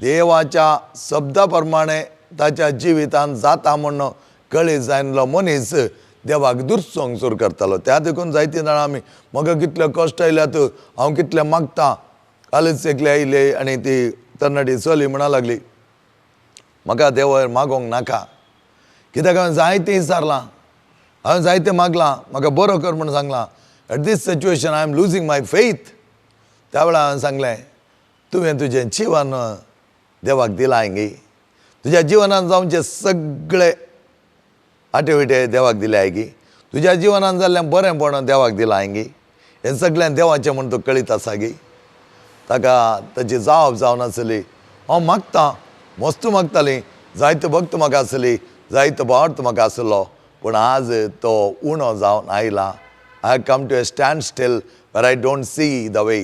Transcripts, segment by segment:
देवाच्या शब्दा प्रमाणे ताच्या जिवितांत जाता म्हणून कळी जायलो मनीस देवाक दुर्सोंग सुरू करतालो. त्या देखून जायती जाणां आमी म्हाका कितले कश्ट आयल्यात, हांव कितले मागता. कालच एकले आयले आनी ती तरणाटी चली म्हणा लागली म्हाका देव मागोंक नाका, कित्याक हांवें जायतें विचारलां, हांवें जायतें मागलां, म्हाका बरो कर म्हूण सांगलां. At this situation I am losing my faith. त्या वेळार हांवें सांगलें तुवें तुजें जिवन देवाक दिलां गे, तुज्या जिवनांत जावचे सगळे आटेविटे देवाक दिले गे, तुज्या जिवनांत जाल्लें बरेंपण देवाक दिलां गे, हें सगळें देवाचें म्हूण तूं कळीत आसा गे. ताका ताची जावप जावनासली. हांव मागतां, वस्तू मागतालीं, जायतो भक्त म्हाका आसली, जायतो भक्त म्हाका आसलो, पूण आज तो उणो जावन आयला. I have come to a standstill where I don't see the way.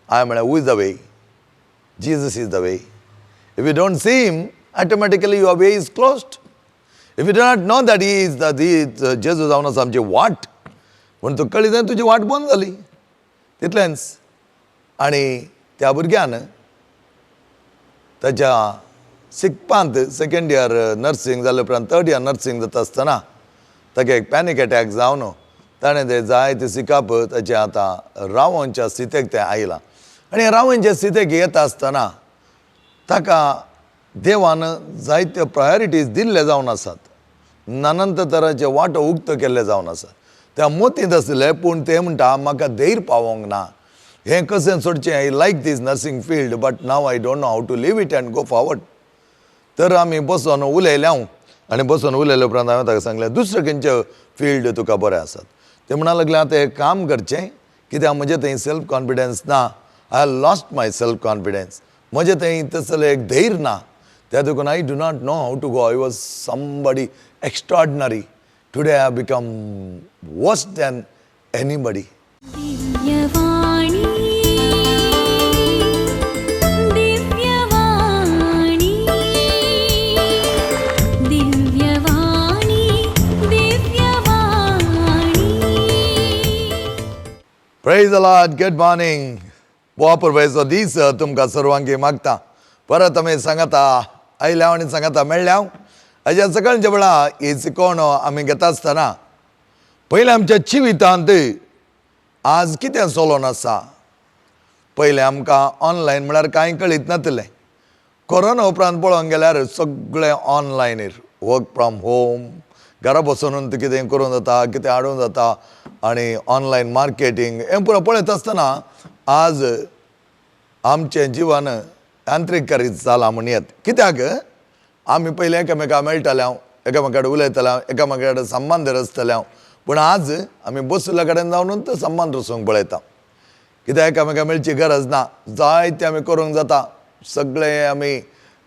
हांवें म्हळें who is the way? Jesus is the way. If you don't see him, automatically your way is closed. If you do not know that he is Jesus जावन आसा आमची वाट, पूण तूं कळी जावन तुजी वाट बंद जाली. तितलेंच. आनी त्या भुरग्यान ताच्या शिकपांत सेकंड इयर नर्सिंग जाले उपरांत थर्ड इयर नर्सिंग जाता आसतना ताका एक पॅनीक अटॅक जावन ताणें तें जायतें शिकप ताचें आतां रावोवच्या स्थितीक तें आयलां. आनी रावोवच्या स्थितीक येता आसतना ताका देवान जायत्यो प्रायोरिटीज दिल्ले जावन आसात, नानंत तरांचे वाटो उक्त केल्ले जावन आसात. त्या मोतींत आसले, पूण ते म्हणटा म्हाका धैर्य पावोंक ना, हें कशें सोडचें. I like this nursing field but now I don't know how to leave it and go forward. तर आमी बसून उलयल्या आनी बसून उलयले उपरांत हांवें ताका सांगलें दुसरे खंयचे फील्ड तुका बरे आसात. ते म्हणूंक लागले आतां एक काम करचें, कित्याक म्हजे थंय सेल्फ कॉन्फिडन्स ना. I lost my self confidence. म्हजे थंय तसलें एक धैर्य ना. त्या देखून I do not know how to go. I was somebody extraordinary. Today I have become worse than anybody. Praise the Lord. Good morning. वापरवायचो दीस तुमकां सर्वांकी मागता. परत आमी सांगता आयल्या आनी सांगता मेळ्ळ्या. हाज्या सकाळच्या वेळा ही शिकोवण आमी घेता आसतना पयलें आमच्या जिवितांत आज कितें चलोन आसा. पयलें आमकां ऑनलायन म्हळ्यार कांय कळीत नासलें. कोरोना उपरांत पळोवंक गेल्यार सगळें ऑनलायनीर, वर्क फ्रॉम होम, घरा बसून कितें करूं जाता, कितें हाडूं जाता, आनी ऑनलायन मार्केटींग हें पुरो पळयत आसतना आज आमचें जिवन यांत्रीकरीत जालां म्हणयात. कित्याक आमी पयलीं एकामेकां मेळटाले, एकामेकाड उलयताले, एकामेकाड संबंद रचताले, पूण आज आमी बसले कडेन जावनूच संबंद रचूंक पळयता. कित्याक एकामेकां मेळची गरज ना, जायतें आमी करूंक जाता. सगळें आमी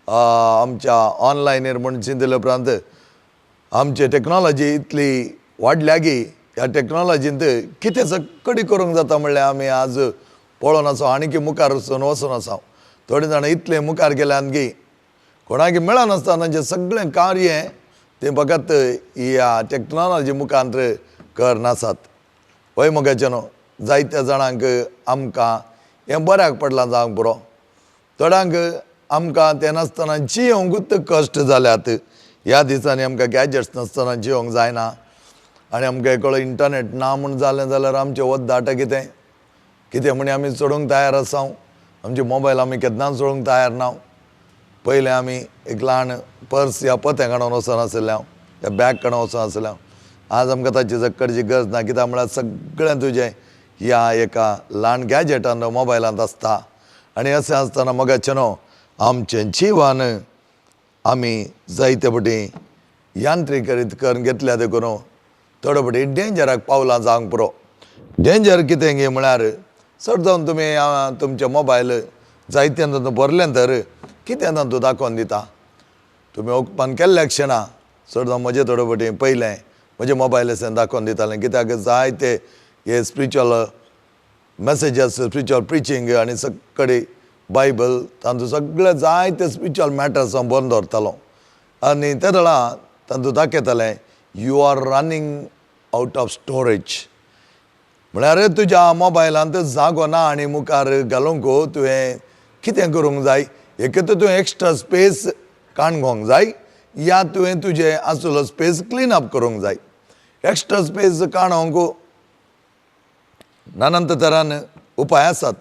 आमच्या ऑनलायनीर म्हूण चिंतिल्ले उपरांत आमची टॅक्नॉलॉजी इतली वाडल्या की ह्या टॅक्नॉलॉजींत कितें सकडी करूंक जाता म्हणल्यार आमी आज पळोवन आसा आनीक मुखार वचून आसा. थोडे जाणां इतले मुखार गेल्यात की कोणाक मेळनासता तांचें सगळें कार्य तें फकत ह्या टॅक्नॉलॉजी मुखांत्र करनासात. पळय मोगाचें न्हू, जायत्या जाणांक आमकां हें बऱ्याक पडलां जावंक पुरो. थोड्यांक आमकां तें नासतना जियोंकूच कश्ट जाल्यात. ह्या दिसांनी आमकां गॅजेट्स नासतना जियोंक जायना. आनी आमकां एकलो इंटरनेट ना म्हूण जालें जाल्यार आमचें वद्दाट कितें म्हण आमी सोडूंक तयार आसा. आमचे मोबायल आमी केन्नाच सोडूंक तयार ना. पयलें आमी एक ल्हान पर्स या पतें काडून वचून आसलें या बॅग काडून वचून आसलें. आज आमकां ताची सकडची गरज ना, कित्याक म्हळ्यार सगळें तुजें ह्या एका ल्हान गॅजेटान मोबायलांत आसता. आनी अशें आसतना मोगाचें न्हू, आमचें जिवन आमी जायते फावटी यांत्रीकरीत करून घेतल्या देखून थोडे फावटी डेंजराक पावलां जावंक पुरो. डेंजर कितें गे म्हळ्यार चड जावन तुमी तुमचे मोबायल जायते भरलें तर कितें तातूंत दाखोवन दिता. तुमी ओपन केल्ले क्षणा चड जावन म्हजें थोडे फावटी पयलें म्हजे मोबायलांतल्यान दाखोवन दितालें. कित्याक जायते हे स्पिरिच्युअल मॅसेजीस, स्पिरिच्युअल प्रिचींग आनी सकडी बायबल तातूंत सगळे जायते स्पिरिच्युअल मॅटर्स हांव बरोवन दवरतालो. आनी त्या वेळा तातूंत दाखयतालें you are running out of storage. म्हळ्यार तुज्या मोबायलांत जागो ना आनी मुखार घालूंक तुवें कितें करूंक जाय एक तर तूं एक्स्ट्रा स्पेस काणकोंक जाय या तुवें तुजें आसलो स्पेस क्लीन अप करूंक जाय. एक्स्ट्रा स्पेस काणोंक नानंत तरान उपाय आसात,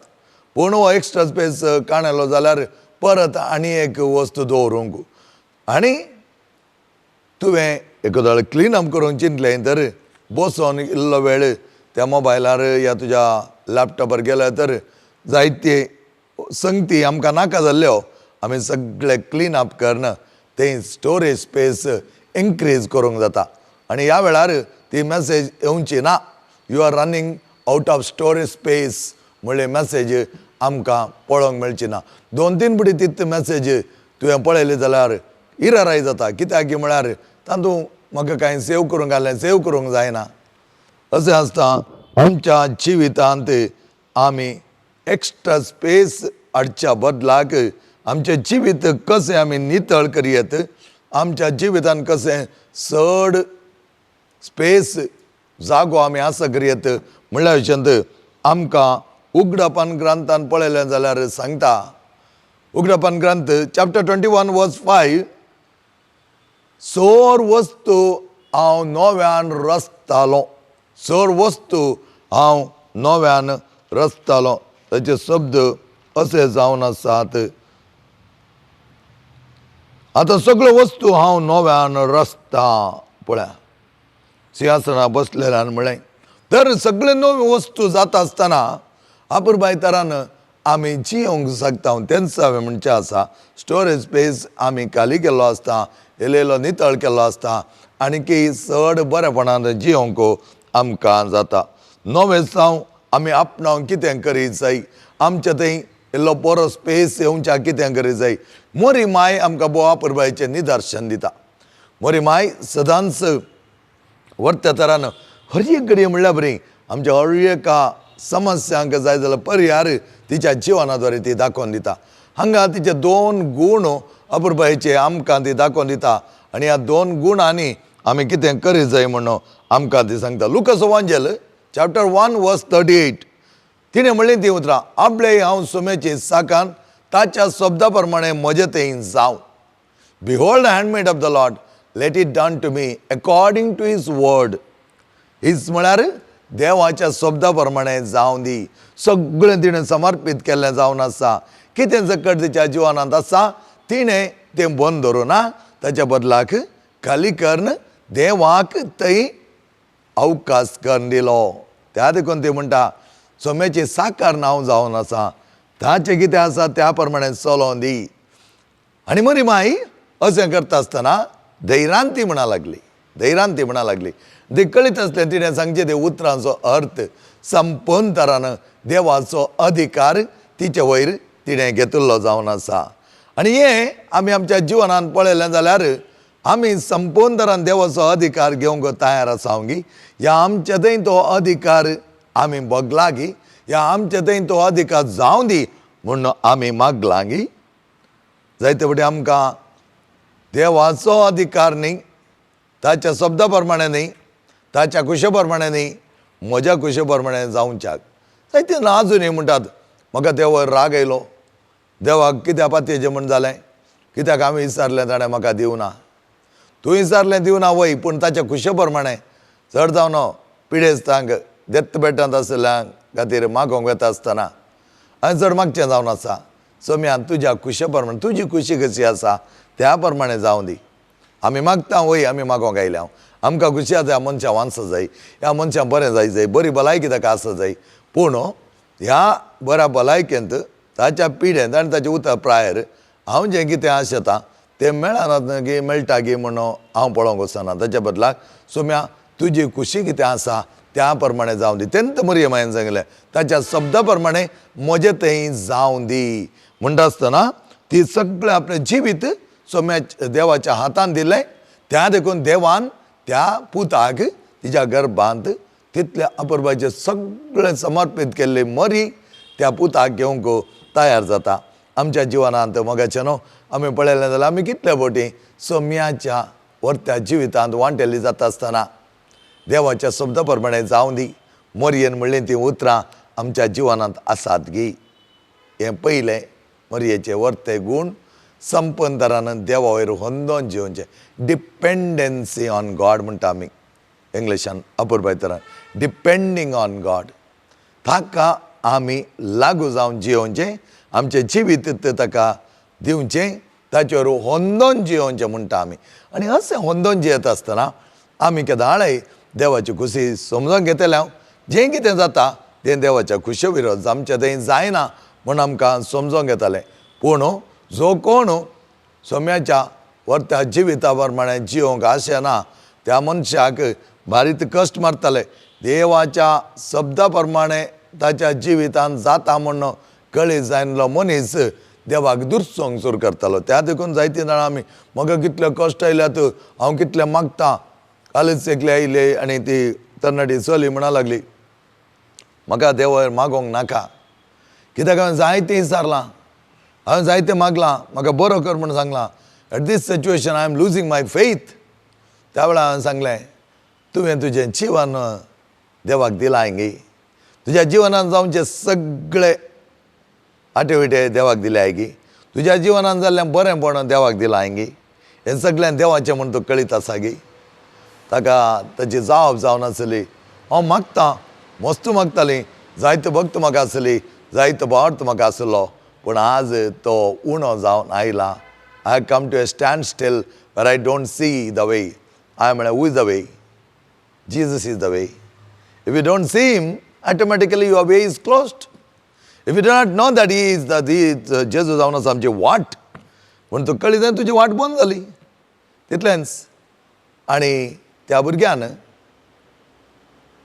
पूण हो एक्स्ट्रा स्पेस काणलो जाल्यार परत आनी एक वस्तू दवरूंक आनी तुवें एकोदो क्लीन अप करूंक चिंतलें तर बसोन इल्लो वेळ त्या मोबायलार या तुज्या लॅपटॉपार गेले तर जायते संगती आमकां नाका जाल्ल्यो आमी सगळे क्लीन अप करना ते स्टोरेज स्पेस इन्क्रीज करूंक जाता. आनी ह्या वेळार ती मॅसेज येवची ना, you are running out of storage space म्हणले मॅसेज आमकां पळोवंक मेळची ना. 2-3 बुडी तितली मॅसेज तुवें पळयली जाल्यार इराराय जाता. कित्याक की म्हळ्यार तातूंत म्हाका कांय सेव करूंक घालें, सेव करूंक जायना. अशें आसता आमच्या जिवितांत आमी एक्स्ट्रा स्पेस हाडच्या बदलाक आमचें जिवीत कशें आमी नितळ करयत, आमच्या जिवितांत कशें चड स्पेस जागो आमी आसा करयत म्हणल्या विशयांत आमकां उगडपण ग्रंथान पळयलें जाल्यार सांगता. उगडपण ग्रंथ चॅप्टर 21 वर्स 5, सोर वस्तू हांव नव्यान रचतालों, सोर वस्तू हांव नव्यान रचतालों. ताचे शब्द असे जावन आसात, आतां सगळ्यो वस्तू हांव नव्यान रचता. पळया सिंहासनार बसलेल्यान म्हळें तर सगळे नव्यो वस्तू जाता आसतना आपुरबाय तरान आमी जियोंक शकता. तेंच हांवें म्हणचें आसा, स्टोरेज स्पेस आमी खाली केल्लो आसता, इल्लो नितळ केल्लो आसता आनी की चड बरेपणान जियोंक आमकां जाता. नवें जावं आमी आपणावन कितें करीत जाय, आमच्या थंय इल्लो बरो स्पेस येवच्या कितें करीत जाय. मोरी माय आमकां बोवा पुरबायचें निदर्शन दिता. मोरी माय सदांच वर्त्या तरान हर एक घडये म्हणल्यार बरी आमच्या हर एका समस्यांक जाय जाल्यार पर्याय तिच्या जिवनाद्वारे ती दाखोवन दिता. हांगा तिचे 2 गूण अपुरबायेचे आमकां ती दाखोवन दिता आनी ह्या 2 गुणांनी आमी कितें करीत जाय म्हणून आमकां ती सांगता. लुकास एवांजेल चॅप्टर 1 वर्स 38 तिणें म्हणलें ती उतरां, आपले हांव सुमेची साकान ताच्या शब्दा प्रमाणे म्हजे थंय जावं. Behold handmaid of the lord, let it done to me according to his word. हीच म्हळ्यार देवाच्या शब्दा प्रमाणे जावं दी. सगळें तिणें समर्पीत केल्लें जावन आसा. कितें जकट तिच्या जिवनांत आसा तिणें तें बंद धरूना, ताच्या बदलाक खाली कर्ण देवाक थंय अवकाश करून दिलो. त्या देखून ती म्हणटा सोम्याची साकार नांव जावन आसा, ताचें कितें आसा त्या प्रमाणे चलोवन दी. आनी मरी माई अशें करता आसतना धैर्यान ती म्हणा लागली, धैर्यान ती म्हणा लागली. ते कळीत आसलें तिणें सांगचें ते उतरांचो अर्थ संपूर्ण तरान देवाचो अधिकार तिचे वयर तिणें घेतिल्लो जावन आसा. आनी हें आमी आमच्या जिवनांत पळयलें जाल्यार आमी संपूर्ण तरान देवाचो अधिकार घेवंक तयार आसांगी. ह्या आमचे थंय तो अधिकार आमी बगलागी, ह्या आमचे थंय तो अधिकार जावं दी म्हणून आमी मागलांगी. जायते फावटी आमकां देवाचो अधिकार न्ही, ताच्या शब्दा प्रमाणे न्ही, ताच्या कुशे प्रमाणे न्ही, म्हज्या कुशे प्रमाणे जावच्याक. जायते ना आजुनूय म्हणटात म्हाका देवार राग येयलो, देवाक कित्याक पातयेचें म्हण जालें, कित्याक आमी विचारलें ताणें म्हाका दिवना. तूं विचारलें दिवना वय, पूण ताच्या कुशे प्रमाणे चड जावन पिडेस्तांक देत्त बेटांत आसलेल्यांक खातीर मागोवंक वता आसतना हांवें चड मागचें जावन आसा. सोम्यान तुज्या कुशे प्रमाणे, तुजी कुशी कशी आसा त्या प्रमाणे जावं दी. आमी मागता वय, आमी मागोवंक आयल्या, आमकां खुशी आसा ह्या मनशां वांचो जाय, ह्या मनशां बरें जाय जाय, बरी भलायकी ताका आसा जाय. पूण ह्या बऱ्या भलायकेंत ताच्या पिडेंत आनी ताच्या उतर प्रायर हांव जें कितें आशेतां तें मेळना गी, मेळटा गी म्हणून हांव पळोवंक वचना. ताच्या बदलाक सोम्या तुजी खुशी कितें आसा त्या प्रमाणे जावं दी. तेन्ना मरी मायन सांगलें ताच्या शब्दा प्रमाणे म्हजें थंय जावं दी. म्हणटा आसतना ती सगळें आपलें जिवीत सोम्या देवाच्या हातान दिलें. त्या देखून देवान त्या पुताक तिच्या गर्भांत तितल्या अपुरबायेचें सगळें समर्पीत केल्ली मरी त्या पुताक घेवंक तयार जाता. आमच्या जिवनांत मोगाचें न्हू आमी पळयलें जाल्यार आमी कितले फावटी सोम्याच्या वर्त्या जिवितांत वांटेली जाता आसतना देवाच्या शब्दा प्रमाणे जावं दी. मरयेन म्हणलीं तीं उतरां आमच्या जिवनांत आसात गी. हें पयलें मरयेचे वर्ते गूण संपन तरान देवा वयर होंदोन जिवचे डिपेंडन्सी ऑन गॉड म्हणटा आमी इंग्लिशान अपुरबाय तरान डिपेंडींग ऑन गॉड ताका आमी लागू जावन जियोवचें आमचें जिवीत ताका दिवचें ताचेर होंदोन जियोवचें म्हणटा आमी आनी अशें होंदोन जियेत आसतना आमी केदाळय देवाची खुशी समजून घेतल्या जें कितें जाता तें देवाच्या खुशे विरोध आमचें थंय जायना म्हूण आमकां समजून घेतालें पूण जो कोण सोम्याच्या वर्त्या जिविता प्रमाणें जियोंक आशेना त्या मनशाक भारीत कश्ट मारताले देवाच्या शब्दा प्रमाणें ताच्या जिवितान जाता म्हणून कळी जायनलो मनीस देवाक दुर्सोंग सुरू करतालो त्या देखून जायतीं जाणां आमी म्हाका कितले कश्ट आयल्यात हांव कितले मागतां कालच एकले आयले आनी ती तरणाटी चली म्हणा लागली म्हाका देवा मागोंक नाका कित्याक हांवें जायतें विचारलां हांवें जायतें मागलां म्हाका बरो कर म्हूण सांगलां at this situation I am losing my faith त्या वेळार हांवें सांगलें तुवें तुजें जिवन देवाक दिलां हांगी तुज्या जिवनान जावचे सगळे आटेविटे देवाक दिले हांगी तुज्या जिवनान जाल्लें बरेंपण देवाक दिलां हांगी हें सगळें देवाचें म्हूण तुका कळीत आसा गी ताका ताची जावप जावन आसली हांव मागतां मस्त मागतालीं जायतो भक्त म्हाका आसली जायतो भावार्थ म्हाका आसलो पूण आज तो उणो जावन आयला I come to a standstill where I don't see the way हांवें म्हळें who is the way Jesus is the way. If you don't see him, automatically your way is closed. If you do not know that he is Jesus जावन आसा आमची वाट म्हूण तुका कळी जावन तुजी वाट बंद जाली तितलेंच आनी त्या भुरग्यान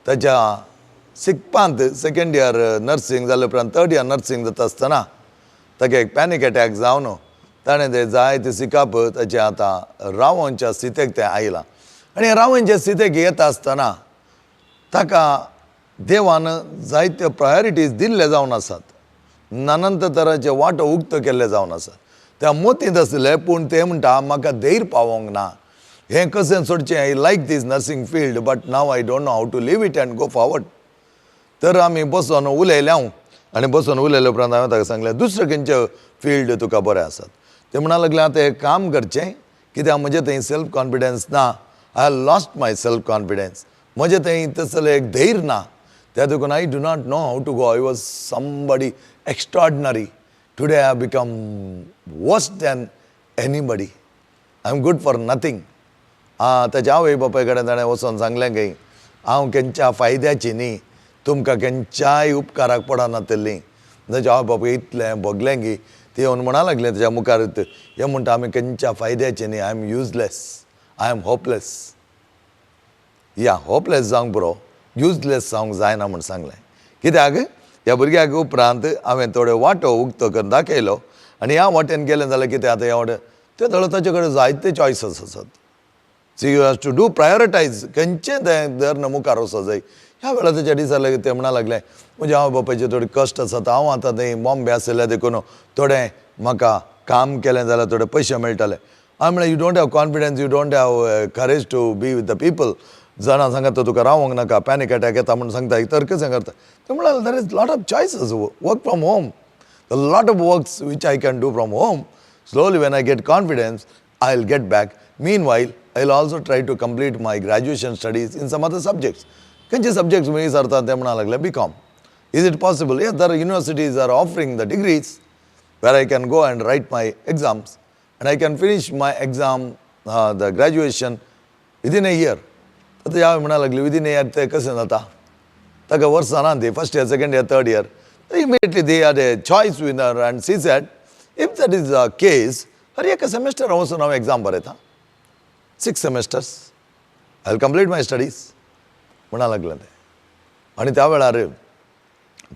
ताच्या शिकपांत सेकंड इयर नर्सींग जाले उपरांत थर्ड इयर नर्सींग जाता आसतना ताका एक पॅनीक अटॅक जावन ताणें तें जायतें शिकप ताचें आतां रावोवच्या स्थितीक तें आयलां आनी रावोवचे स्थितीक येता आसतना ताका देवान जायत्यो प्रायोरिटीज दिल्ले जावन आसात नानंत तरांचे वाटो उक्त केल्ले जावन आसात त्या मोतींत आसले पूण ते म्हणटा म्हाका धैर्य पावोंक ना हें कशें सोडचें I like this nursing field but now I don't know how to leave it and go forward तर आमी बसून उलयले आनी बसून उलयले उपरांत हांवें ताका सांगलें दुसरे खंयचे फील्ड तुका बरे आसात ते म्हणा लागले आतां एक काम करचें कित्याक म्हजें थंय सेल्फ कॉन्फिडन्स ना I lost my self confidence म्हजें थंय तसलें एक धैर्य ना त्या देखून I do not know how to go I was somebody extraordinary today I have become worse than anybody I am good for nothing ताच्या आवय बापाय कडेन ताणें वचून सांगलें की हांव खंयच्या फायद्याची न्ही तुमकां खंयच्याय उपकाराक पडनातलीं ताच्या आवय बापाय इतलें भोगलें की ते येवन म्हणा लागलें ताच्या मुखार हें म्हणटा आमी खंयच्या फायद्याचे न्ही I am useless I am hopeless या होपलेस जावंक पुरो युजलेस जावंक जायना म्हूण सांगलें कित्याक ह्या भुरग्याक उपरांत हांवें थोडे वाटो उक्तो करून दाखयलो आनी ह्या वाटेन गेलें जाल्यार कितें आतां ह्या वाटेन ते थोडे ताचे कडेन जायते चॉयसीस आसात so you have to do prioritise खंयचें तें धर्न मुखार वचो जाय ह्या वेळार ताच्या दिसाले ते म्हणा लागलें म्हज्या आवय बापायचे थोडे कश्ट आसात हांव आतां थंय बॉम्बे आसल्या देखून थोडें म्हाका काम केलें जाल्यार थोडे पयशे मेळटले हांवें म्हळें you don't have confidence you don't have courage to be with the people जाणां सांगता तुका रावोंक नाका पॅनीक अटॅक येता म्हूण सांगता तर कशें करता ते म्हणाले there is lot of choices work from home the lot of works which I can do from home slowly when I get confidence I will get back meanwhile I will also try to complete my graduation studies in some other subjects खंयचे subjects मी विचारता ते म्हणा लागले BCom is it possible yes there universities are offering the degrees where I can go and write my exams and I can finish my exam, the graduation within a year. तर ते हांवें म्हणा लागली within a year ते कशें जाता ताका वर्सां ना ती first year second year third year immediately they had a choice winner and she said if that is the case हर एक सेमेस्टर वचून हांव एग्जाम बरयतां 6 semesters I will complete my studies म्हणा लागलें तें आनी त्या वेळार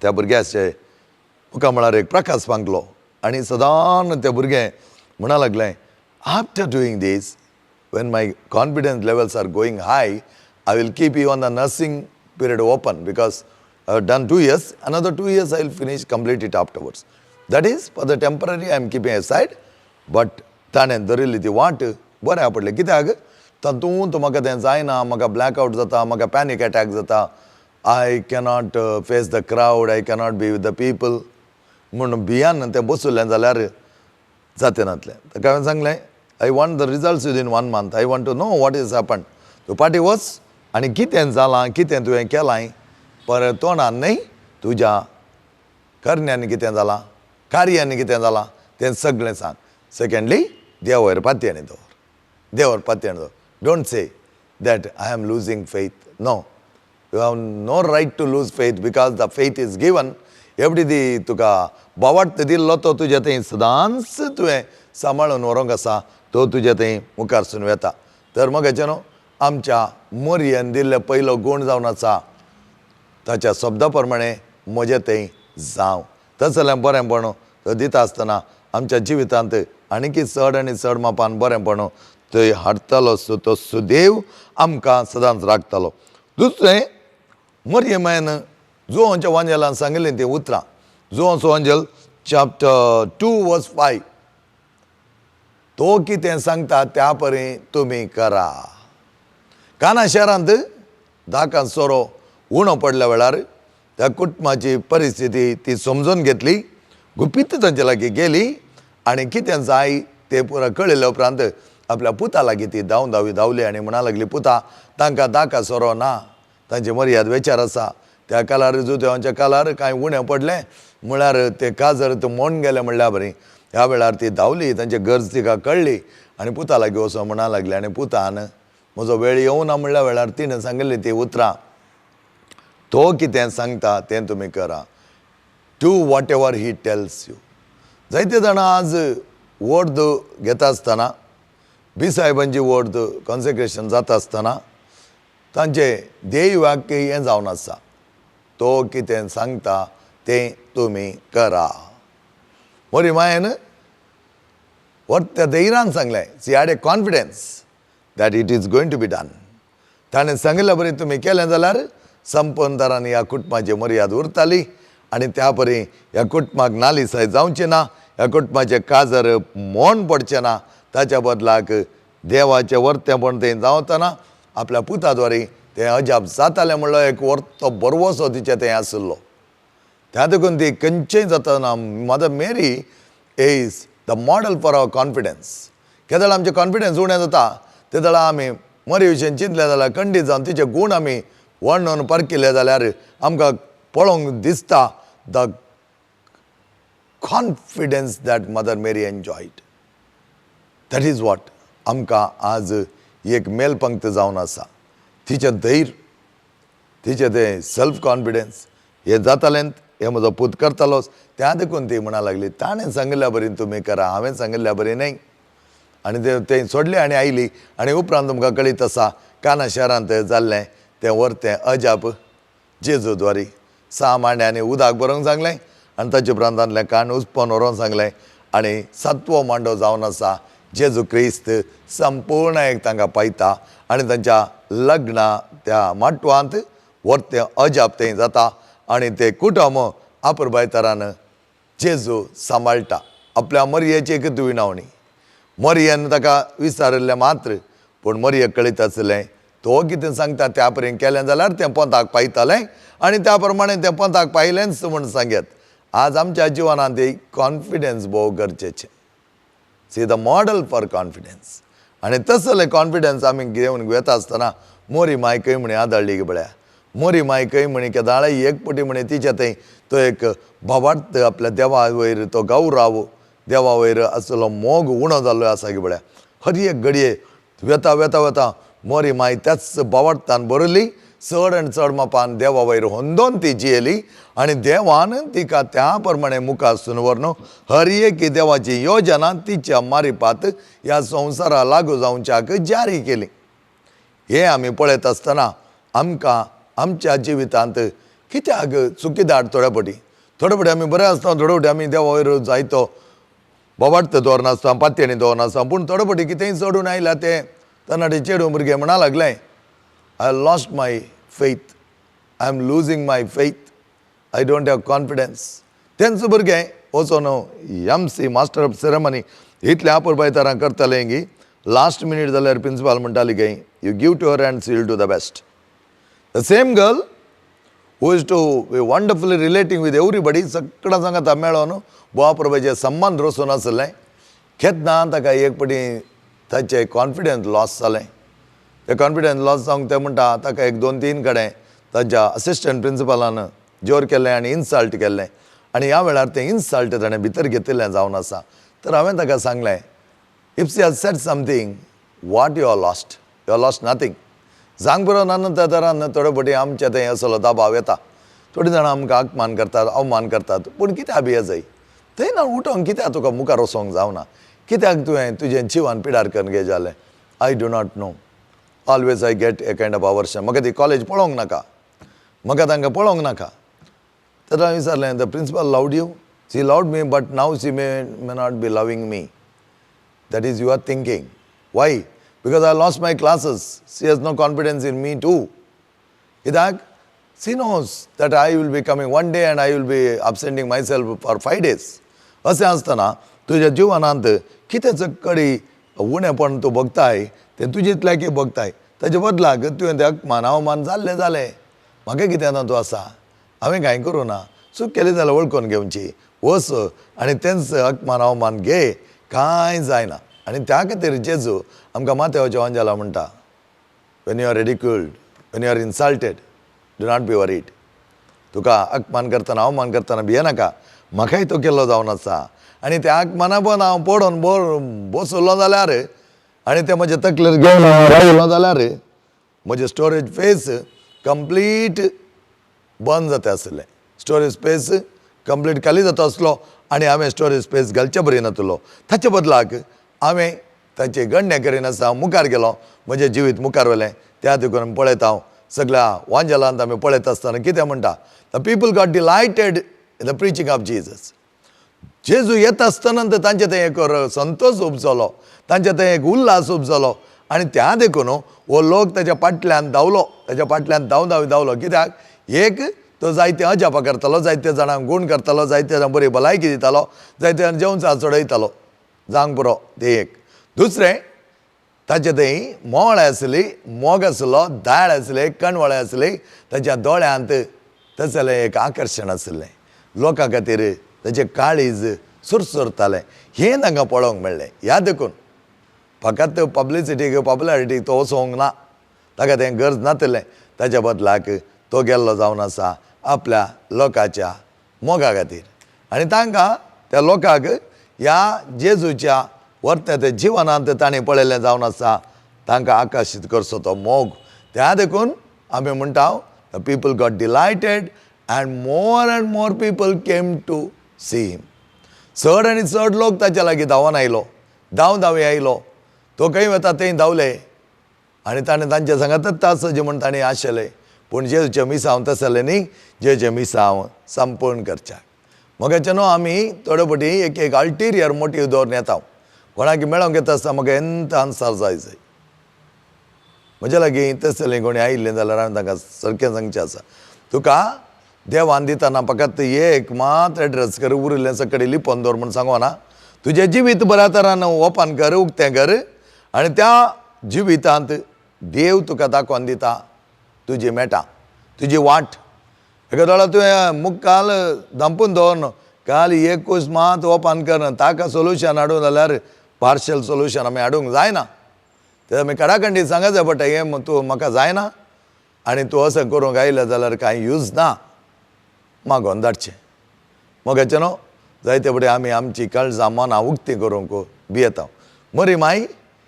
त्या भुरग्याचे मुखार म्हळ्यार एक प्रकाश पांगलो आनी सदां ते भुरगें म्हणा लागलें after doing this when my confidence levels are going high I will keep you on the nursing period open because I have done 2 years another 2 years I will finish complete it afterwards that is for the temporary I am keeping aside but ताणें धरिल्ली ती वाट बऱ्या पडलें कित्याक तातूंत म्हाका तें जायना म्हाका ब्लॅकआउट जाता म्हाका पॅनीक अटॅक जाता I cannot face the crowd I cannot be with the people म्हणून भियान तें बसुल्लें जाल्यार जाते नातलें. ताका हांवें सांगलें I want the results within 1 month. I want to know what is happen. तूं फाटीं वच आनी कितें जालां कितें तुवें केलां पर तोंडान न्हय तुज्या करण्यांनी कितें जालां कार्यांनी कितें जालां तें सगळें सांग. सेकंडली देवा वयर पातयेणी दवर. देवावर पातयेणी दवर. Don't say that I am losing faith. No. You have no right to lose faith because the faith is given. एवढी दी तुका बावट दिल्लो तो तुजे थंय सदांच तुवें सांबाळून व्हरूंक आसा तो तुजे थंय मुखारसून येता. तर मग न्हू आमच्या मोरयेन दिल्ले पयलो गूण जावन आसा ताच्या शब्दा प्रमाणे म्हजे थंय जावं. तस जाल्यार बरेंपण तो दिता आसतना आमच्या जिवितांत आनीक चड आनी चड मापान बरेंपण थंय हाडटलो तो सुदैव आमकां सदांच राखतलो. दुसरें मरियमेन जोआच्या वांजेलान सांगिल्लीं तीं उतरां. जोआचो वांजेल chapter 2:5 तो कितें सांगता त्या परी तुमी करा. काना शारांत धाकान सोरो उणो पडल्या वेळार त्या कुटुंबाची परिस्थिती ती समजून घेतली. गुपीत तांचे लागीं गेली आनी कितें जाय तें पुराय कळिल्ल्या उपरांत आपल्या पुता लागीं ती धांवली आनी म्हणा लागली पुता तांकां दाका सोरो ना तांचे मर्याद विचार आसा. त्या कालार जुदेवांच्या कालार कांय उणें पडलें म्हळ्यार ते काजर तो मोडून गेलें म्हणल्या बरी. ह्या वेळार ती धांवली तांची गरज तिका कळ्ळी आनी पुता लागीं वचून म्हणा लागली आनी पुतान म्हजो वेळ येवं ना म्हणल्या वेळार तिणें सांगिल्लीं ती उतरां तो कितें सांगता तें तुमी करा. Do what ever he tells you. जायते जाणां आज वर्द घेता आसतना बी साहेबांची वर्द कॉन्सेक्रेशन जाता आसतना तांचे ध्येय वाक्य हें जावन आसा तो कितें सांगता तें तुमी करा. मोरी मायेन त्या धैर्यान सांगलें she had a confidence that it is going to be done. ताणें सांगिल्लें बरें तुमी केलें जाल्यार संपूर्ण तरांनी ह्या कुटुंबाची मर्याद उरताली आनी त्या परी ह्या कुटुंबाक नालिसाय जावची ना. ह्या कुटुंबाचें काजर मोड पडचें ना. ताच्या बदलाक देवाचें वर्तेपण थंय जावतना आपल्या पुताद्वारे तें अजाप जातालें म्हणलो एक वर्तो बरवसो तिचे थंय आसलो. त्या देखून ती खंयचेय जातना Mother Mary is the model for our confidence. केदळ आमचें कॉन्फिडन्स उणें जाता तेदळ आमी मरे विशयी चिंतलें जाल्यार खंडीत जावन तिचे गूण आमी वर्णन परकिल्ले जाल्यार आमकां पळोवंक दिसता the confidence that mother Mary enjoyed. That is what आमकां आज एक मेलपंक्त जावन आसा. तिचें धैर्य तिचें तें सेल्फ कॉन्फिडन्स हें जातालें हें म्हजो पूत करतालोच. त्या देखून ती म्हणा लागली ताणें सांगिल्ल्या बरी तुमी करा हांवें सांगिल्ल्या बरी न्हय. आनी तें सोडलें आनी आयली आनी उपरांत तुमकां कळीत आसा काना शारांत जाल्लें तें वर्तें अजाप जेजू द्वारी 6 मांड्यांनी उदक बरोवंक सांगलें आनी ताचे उपरांत तांतलें कान उस्पोन व्हरोंक सांगलें आनी 7वो मांडो जावन आसा जेजू क्रिस्त संपूर्ण एक तांकां पायता आनी तांच्या लग्ना त्या माटवांत वर्तें अजाप थंय जाता आनी ते कुटुंब आपुरबाय तरान जेजू सांबाळटा. आपल्या मरयेची एक दुविनावणी मरयेन ताका विचारिल्लें मात्र पूण मरयेक कळीत आसलें तो कितें सांगता त्या परेन केलें जाल्यार तें पंथाक पायतलें आनी त्या प्रमाणे तें पंथाक पायलेंच म्हूण सांगेत. आज आमच्या जिवनांत एक कॉन्फिडन्स भोव गरजेचें. See the model for confidence. आनी तसलें कॉन्फिडन्स आमी घेवन वता आसतना मोरी माय खंय म्हणे आदळ्ळी गबळ्या. मोरी माय खंय म्हणे केदाळ एक पटी म्हणे तिच्या थंय तो एक भवार्थ आपल्या देवा वयर तो गौरव देवा वयर आसलो मोग उणो जाल्लो आसा गबळ्या. हर एक घडये वेता वेता वेता मोरी माय त्याच भावार्थान बरयली. चड आनी चड मापान देवा वयर होंदोन ती जियेली आनी देवान तिका त्या प्रमाणे मुखार सुन व्हरून हर एक देवाची योजना तिच्या मारिपात ह्या संवसारा लागू जावच्याक जारी केली. हे आमी पळयत आसतना आमकां आमच्या जिवितांत कित्याक चुकी धाड थोड्या फावटी आमी बरें आसता थोड्या फावटी आमी देवा वयर जायतो बोवार्थ दवरनासता पातयेणी दवरनासता पूण थोड्या फावटी कितेंय चडून आयल्या ते तरणाटे चेडूं भुरगे म्हणा लागलें I lost my faith. I am losing my faith. I don't have confidence. तेंच भुरगें वचोन MC मास्टर ऑफ सेरेमनी इतल्या आपुरबाय तरां करतालें गी लास्ट मिनीट जाल्यार प्रिंसिपाल म्हणटाली गे you give to her and she will do the best. The same girl who is too wonderfully relating with everybody सगळ्यां सांगता मेळोन बोवा प्रभुचे संबंध रसून आसले केन्ना ताका एक पटी ताचें कॉन्फिडन्स लॉस जालें ते कॉन्फिडन्स लॉस जावंक ते म्हणटा ताका एक 2-3 कडेन ताच्या असिस्टंट प्रिंसिपलान जोर केलें आनी इन्सल्ट केलें आनी ह्या वेळार तें इन्सल्ट ताणें भितर घेतिल्लें जावन आसा तर हांवें ताका सांगलें if she has said something what you are lost nothing सांग बरो नानंतर तरान थोडे फावटी आमचे तें असलो दबाव येता थोडीं जाणां आमकां अपमान करतात अवमान करतात पूण कित्याक भियेजाय थंय ना उठोंक कित्याक तुका मुखार वचोंक जावना कित्याक तुवें तुजें जिवन पिडार करून घे जालें I do not know always I get A kind of aversion म्हाका ती कॉलेज पळोवंक नाका म्हाका तांकां पळोवंक नाका तर हांवें विचारलें the principal loved you she loved me but now she may not be loving me that is your thinking why because I lost my classes she has no confidence in me too कित्याक she knows that I will be coming 1 day and I will be absenting myself for 5 days अशें आसतना तुज्या जिवनांत कितें चकडी उणेपण तूं भोगताय तें तुजेच लायकी भोगताय ताचे बदलाक तुवें तें अपमान अवमान जालें म्हाका कितें ना तूं आसा हांवें कांय करूं ना चूक केली जाल्यार वळखून घेवची वच आनी तेंच अपमान अवमान घे कांय जायना आनी त्या खातीर जेजू आमकां माथेवाच्या अंजला म्हणटा when you are ridiculed when you are insulted do not be worried तुका अपमान करतना अवमान करतना भियेनाका म्हाकाय तो केल्लो जावन आसा आनी त्या अपमाना पण हांव पडोवन बसलो जाल्यार आनी ते म्हजे तकलेर घेवन हांव रावलो जाल्यार म्हजें स्टोरेज स्पेस कंप्लीट बंद जाता आसलें स्टोरेज स्पेस कंप्लीट खाली जाता आसलो आनी हांवें स्टोरेज स्पेस घालचे बरी नासलो ताचे बदलाक हांवें ताचें गण्य करिनासतना मुखार गेलो म्हजें जिवीत मुखार व्हेलें त्या देखून पळयता हांव सगळ्या वांजलांत आमी पळयत आसतना कितें म्हणटा the people got delighted in the preaching of Jesus जेजू येत आसतना तांचे थंय एक संतोश उपजलो तांचे थंय एक उल्हास उपजलो आनी त्या देखून हो लोक ताच्या फाटल्यान धांवलो ताच्या फाटल्यान धांवलो कित्याक एक तो जायते अजापां करतालो जायते जाणांक गूण करतालो जायते जाणांक बरी भलायकी दितालो जायते जाणां जेवण चडयतालो जावंक पुरो ते एक दुसरें ताचे थंय मोळ आसली मोग आसलो दाळ आसले कणवळे आसली ताच्या दोळ्यांत तसलें एक आकर्शण आसलें लोकां खातीर ताचें काळीज सुरसुरतालें हें तांकां पळोवंक मेळ्ळें ह्या देखून फकत पब्लिसिटीक पॉप्युलॅरिटीक तो वचोंक ना ताका तें गरज नासलें ताच्या बदलाक तो गेल्लो जावन आसा आपल्या लोकांच्या मोगा खातीर आनी तांकां त्या लोकांक ह्या जेजूच्या वर्ते ते जिवनांत ताणें पळयलें जावन आसा तांकां आकर्शीत करचो तो मोग त्या देखून आमी म्हणटा the people got delighted and more people came to see him चड आनी चड लोक ताच्या लागीं धांवन आयलो धांवी आयलो तो खंय वता थंय धांवले आनी ताणें तांचे सांगातच आसचें म्हूण ताणें आशिल्लें पूण जेजूचें मिसांव तसलें न्ही जेजूचें मिसांव संपूर्ण करच्या मोगाचे न्हू आमी थोडे फावटी एक अल्टिरियर मोटीव दवरून येता कोणाक मेळोंक येता आसता म्हाका एंत आन्सर जाय म्हजे लागीं तसलें कोणी आयिल्लें जाल्यार हांवें तांकां सारकें सांगचें आसा तुका देवान दितना फकत एक मात एड्रेस कर उरिल्लें सकडी लिपोवन दवर म्हूण सांगो ना तुजें जिवीत बऱ्या तरान ओपन कर उक्तें कर आनी त्या जिवितांत देव तुका दाखोवन दिता तुजी मेटा तुजी वाट एका दोळा तुवें मुखाल धांपून दवरन काल एकूच मात ओपन कर ताका सोल्युशन हाडूं जाल्यार पार्शल सोल्युशन आमी हाडूंक जायना ते आमी कडाखंडी सांगत जाय पडटा हें तूं म्हाका जायना आनी तूं असं करूंक आयलें जाल्यार कांय यूज ना मागोन धाडचें मोगाचें न्हू जायते फुडें आमी आमची काळजां मनां उक्तीं करूंक भियेता मरी माई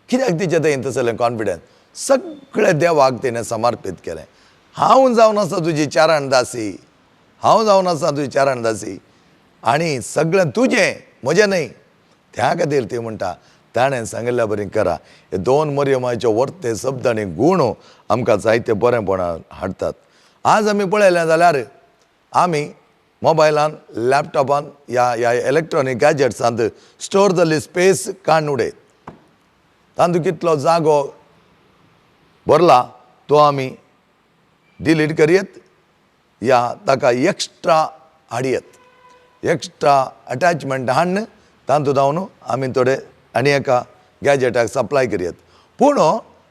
कित्याक तिचे थंय तसलें कॉन्फिडन्स सगळें देवाक तिणें समर्पीत केलें हांव जावन आसा तुजी चारण दासी हांव जावन आसा तुजी चारण दासी आनी सगळें तुजें म्हजें न्हय त्या खातीर ती म्हणटा ताणें सांगिल्ल्या बरी करा हे 2 मरियमाचे वर्ते शब्द आनी गूण आमकां जायते बरेंपणां हाडटात आज आमी पळयलें जाल्यार आमी मोबायलान लॅपटॉपान ह्या इलेक्ट्रॉनीक गॅजेट्सांत स्टोर जाल्ली स्पेस काडून उडयत तातूंत कितलो जागो भरला तो आमी डिलीट करयत या ताका एक्स्ट्रा हाडयत एक्स्ट्रा अटॅचमेंट हाडून तातूंत जावन आमी थोडे आनी एका गॅजेटाक सप्लाय करयत पूण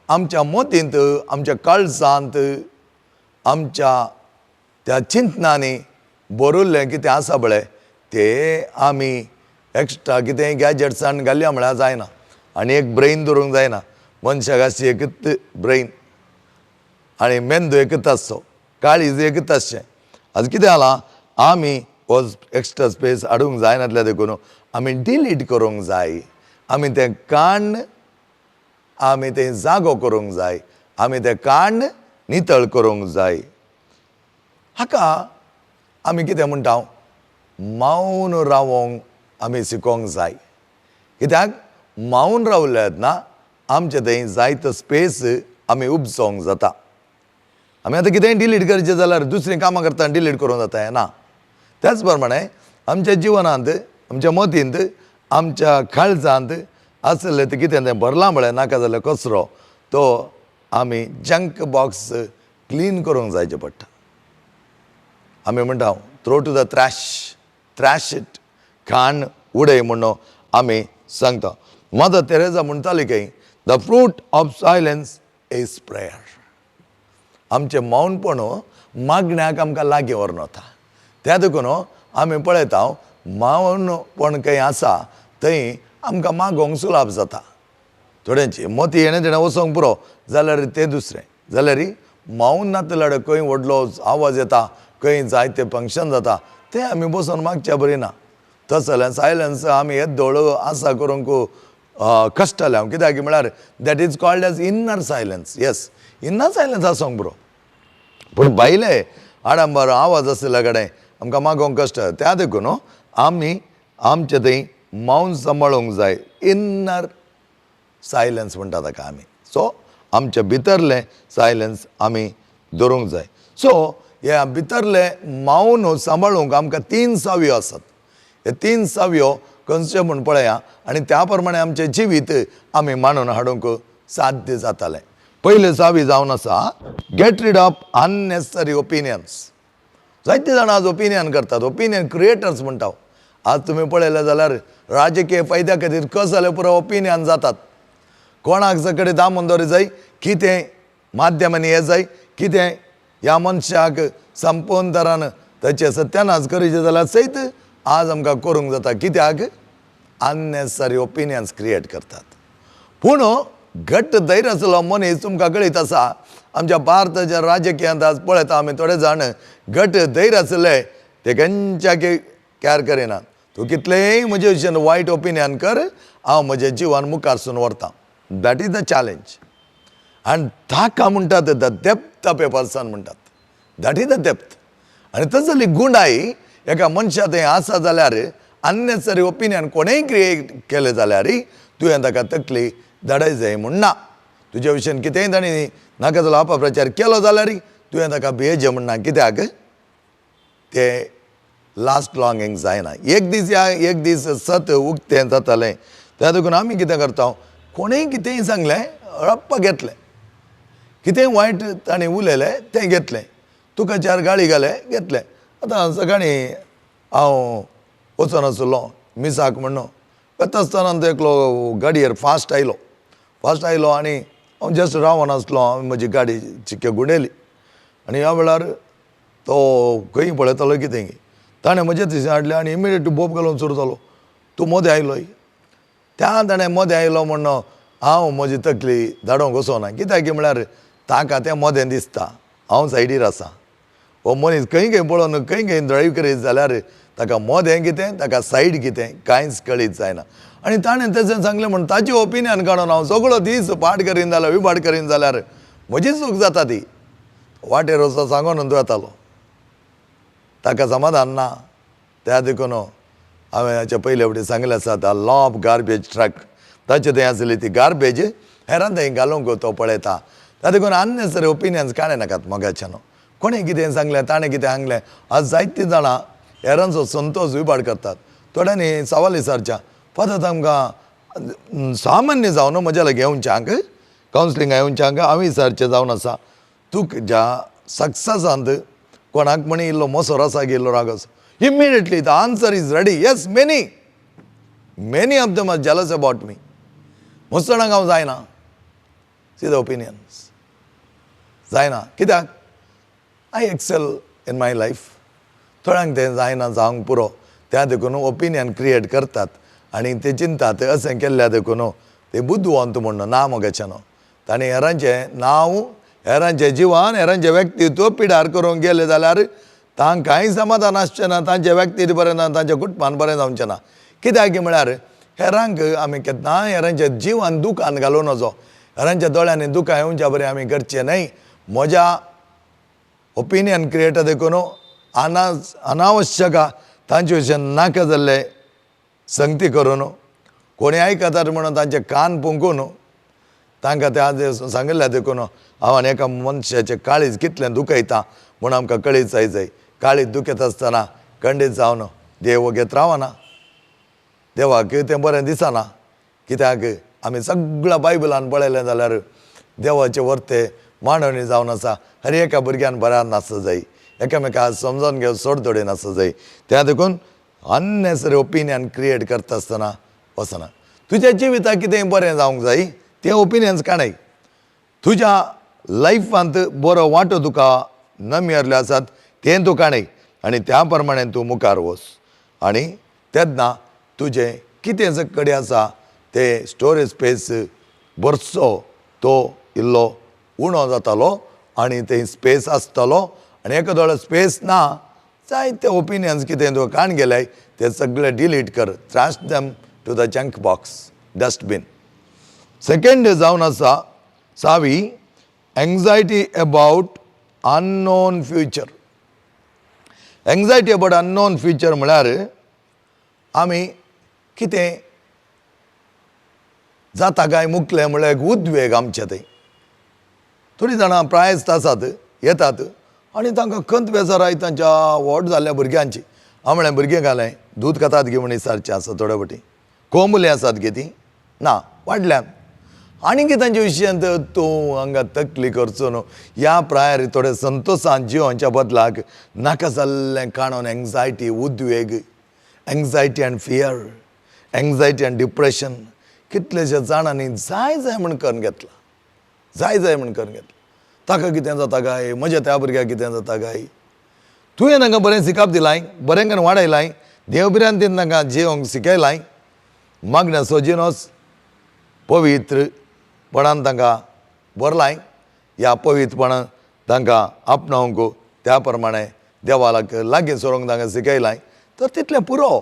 आमच्या मोतींत आमच्या काळजांत आमच्या त्या चिंतनांनी बरोल्लें कितें आसा बळें तें आमी एक्स्ट्रा कितें गॅजेट्सान घालया म्हळ्यार जायना. आनी एक ब्रेन दवरूंक जायना. मनशाक आसची एकच ब्रेन आनी मेंदू एकच आसचो, काळीज एकच आसचें. आज कितें जालां, आमी हो एक्स्ट्रा स्पेस हाडूंक जायनातल्या देखून आमी डिलीट करूंक जाय. आमी तें काण आमी तें जागो करूंक जाय. आमी तें काण नितळ करूंक जाय. हाका आमी कितें म्हणटा, मौन रावोंक आमी शिकोंक जाय. कित्याक मौन रावले येदना आमचे थंय जायतो स्पेस आमी उपसोवंक जाता. आमी आतां कितेंय डिलीट करचें जाल्यार दुसरीं कामां करतना डिलीट करूंक जाता ना. त्याच प्रमाणे आमच्या जिवनांत, आमच्या मतींत, आमच्या काळजांत आसलें तें कितें तें भरलां म्हळ्यार नाका जाल्यार कचरो तो आमी जंक बॉक्स क्लीन करूंक जायचें पडटा. आमी म्हणटा throw to the trash it, घाण उडय म्हणून आमी सांगता. मदर तेरेसा म्हणटाली की the fruit of silence is prayer. आमचें मौनपण मागण्याक आमकां लागीं व्हरून वता. त्या देखून आमी पळयता मौनपण खंय आसा थंय आमकां मागोवंक सुलाभ जाता. थोड्यांची मती येणें तेणें वचोंक पुरो जाल्यार तें दुसरें. जाल्यार मौन नातल्यार खंय व्हडलो आवाज येता, खंय जायतें फंक्शन जाता तें आमी बसून मागचें बरें ना. तस जाल्यार सायलन्स आमी येद्दोळ आसा करूंक कश्टले हांव. कित्याक म्हळ्यार that is called as inner silence. Yes, inner silence आसोंक बरो. पूण भायले आडंबर आवाज आसले कडेन आमकां मागोवंक कश्ट. त्या देखून आमी आमचें थंय मौन सांबाळूंक जाय. इन्नर सायलन्स म्हणटा ताका आमी. सो आमचे भितरलें सायलन्स आमी दवरूंक जाय. सो ह्या भितरलें मौन सांबाळूंक आमकां 3 सावयो आसात. हे 3 सावयो खंयच्यो म्हूण पळया आनी त्या प्रमाणे आमचें जिवीत आमी मांडून हाडूंक साध्य जातालें. पयली सावी जावन आसा get rid of unnecessary opinions. जायते जाणां आज ओपिनियन करतात, ओपिनियन क्रिएटर्स म्हणटा. आज तुमी पळयलें जाल्यार राजकीय फायद्या खातीर कसले पुरो ओपिनियन जातात. कोणाक सकडेन दामोदर जाय, कितें माध्यमांनी हें जाय, कितें ह्या मनशाक संपोवन तरान ताचें सत्यानाश करचें जाल्यार सयत आज आमकां करूंक जाता. कित्याक अननेसेसरी ओपिनियन्स क्रिएट करतात. पूण घट्ट धैर्य आसलो मनीस तुमकां कळीत आसा, आमच्या भारताच्या राजकीयांत आज पळयता आमी थोडे जाण घट्ट धैर्य आसले ते खंयच्याक कॅर करिनात. तूं कितलेंय म्हजे विशयान वायट ओपिनियन कर, हांव म्हजें जिवन मुखारसून व्हरतां. That is the challenge. आनी ताका म्हणटात the depth of a person म्हणटात. That is the depth. आनी तसली गुणाय एका मनशा थंय आसा जाल्यार अननेसेसरी ओपिनियन कोणेंय क्रिएट केलें जाल्यार तुवें ताका तकली धाडय जाय म्हूण ना. तुज्या विशयान कितेंय ताणी नाका जालो अपप्रचार केलो जाल्यार तुवें ताका भियेचें म्हूण ना. कित्याक तें लास्ट लॉंगींग जायना. एक दीस सत उक्तें जातालें. त्या देखून आमी कितें करता, कोणेंय कितेंय सांगलें रप्प घेतलें. कितेंय वायट ताणें उलयलें तें घेतलें. तुका 4 गाळी घाले घेतलें. आतां सकाळीं हांव वचून आसलो मिसाक म्हणून वता आसतना तो एकलो गाडयेर फास्ट आयलो आनी हांव जस्ट रावन आसलो. हांवें म्हजी गाडी चिक्के गुंडयली आनी ह्या वेळार तो खंय पळयतालो कितें ताणें म्हजे थंयसर हाडलें आनी इमिडिएट बोब घालून सुरू जालो, तूं मदें आयलोय. त्या ताणें मदें आयलो म्हणून हांव म्हजी तकली धाडोंक वचोना. कित्याक म्हळ्यार ताका तें मदें दिसता, हांव सायडीर आसा. हो मनीस खंय पळोवन खंय ड्रायव्ह करीत जाल्यार ताका मदें कितें ताका सायड कितें कांयच कळीत जायना. आनी ताणें तशें सांगलें म्हणून ताची ओपिनियन काडून हांव सगळो दीस पाट करीन जाल्यार विभाट करीन जाल्यार म्हजी चूक जाता ती. वाटेर वचो सांगून येतालो. ताका समाधान ना. त्या देखून हांवें हाचे पयले फावटी सांगलें आसा the law of garbage truck. ताचे थंय आसली ती गार्बेज हेरां थंय घालूंक तो पळयता. त्या देखून अननेसेसरी ओपिनियन्स काडे नाकात मोगाच्यान. कोणें कितें सांगलें ताणें कितें सांगलें. आज जायतीं जाणां हेरांचो संतोश विभाड करतात. थोड्यांनी सवाल विचारच्या फकत आमकां सामान्य जावन म्हज्या लागीं येवच्यांक कावन्सिलिंगा येवच्यांक हांव विचारचें जावन आसा, तुज्या सक्ससांत कोणाक म्हणी इल्लो मोसोर आसा गेल्लो रागस. Immediately the answer is ready. Yes, many of them are jealous about me. मुसणाक हांव जायना. सी द ओपिनियन्स जायना. कित्याक I excel in my life. थोड्यांक तें जायना जावंक पुरो, त्या देखून ओपिनियन क्रिएट करतात आनी ते चिंतात अशें केल्ल्या देखून ते बुद्धवंत म्हणून ना मोगाचे न्हू. तांणी हेरांचें नांव, हेरांचें जिवन, हेरांचें व्यक्तित्व पिड्यार करूंक गेले जाल्यार तांकां कांय समाधान आसचें ना, तांचें व्यक्तित्व बरें ना, तांच्या कुटुंबान बरें जावचें ना. कित्याक म्हळ्यार हेरांक आमी केन्नाय हेरांचें जिवन दुखान घालूं नजो, हेरांच्या दोळ्यांनी दुखां येवच्या बरें आमी करचें न्हय. म्हज्या ओपिनियन क्रिएट देखून अनावश्यक तांचे विशयी नाका जाल्ले संगती करून कोणी आयकतात म्हणून तांचे कान पुंकून तांकां ते आज सांगिल्ल्या देखून हांवें एका मनशाचें काळीज कितलें दुखयता म्हूण आमकां कळीत जाय. काळीज दुखयत आसतना खंडीत जावन देव घेत रावना, देवाक तें बरें दिसना. कित्याक आमी सगळ्या बायबलान पळयलें जाल्यार देवाचे वर्ते मांडणी जावन आसा. हर एका भुरग्यान बऱ्यान आसूं जाय, एकामेकाक समजून घेवन सोडतोडेन आसूं जाय. त्या देखून अननेसरी ओपिनियन क्रिएट करता आसतना वचना. तुज्या जिविताक कितें बरें जावंक जाय तें ओपिनियन्स काडय. तुज्या लायफांत बरो वांटो तुका न मेळिल्ले आसात तें तूं काडय आनी त्या प्रमाणे तूं मुखार वच. आनी तेन्ना तुजें कितें जर कडेन आसा ते स्टोरेज स्पेस बरसो तो इल्लो उणो जातालो आनी थंय स्पेस आसतलो. आनी एकादो स्पेस ना, जायते ओपिनियन्स कितें तुका काण गेले ते सगळे डिलीट कर, trash them to the junk box, dustbin. Second जावन आसा 6 anxiety about unknown future. Anxiety about unknown future म्हळ्यार आमी कितें जाता काय मुकलें म्हळ्यार एक उद्वेग आमचे थंय. थोडीं जाणां प्रायस्थ आसात, येतात आनी तांकां खंत बेजाराय तांच्या व्हड जाल्ल्या भुरग्यांची. हांव म्हळें भुरगीं घालें दूद खातात गे म्हण विचारचें आसा थोडे फावटी. कोंबले आसात गे ती ना वाडल्यान आनी कितें तांच्या विशयान तूं हांगा तकली करचो न्हू. ह्या प्रायर थोडे संतोशान जिवोवच्या बदलाक नाका जाल्लें काणून एंग्जायटी, उद्वेग, anxiety end fear, anxiety end depression कितलेशे जाणांनी जाय म्हण करून घेतला, जाय म्हण करून घेतला. ताका कितें जाता काय, म्हज्या त्या भुरग्याक कितें जाता काय. तुवें तांकां बरें शिकप दिलाय, बरें करून वाडयलाय, देवबिऱ्यान तीन तांकां जिवंक शिकयलाय, मागण्या सोजिनोस पवित्रपणान तांकां बरलाय, ह्या पवित्रपणान तांकां आपणावंक त्या प्रमाणे देवाक लागीं सोरोंक तांकां शिकयलाय, तर तितलें पुरो.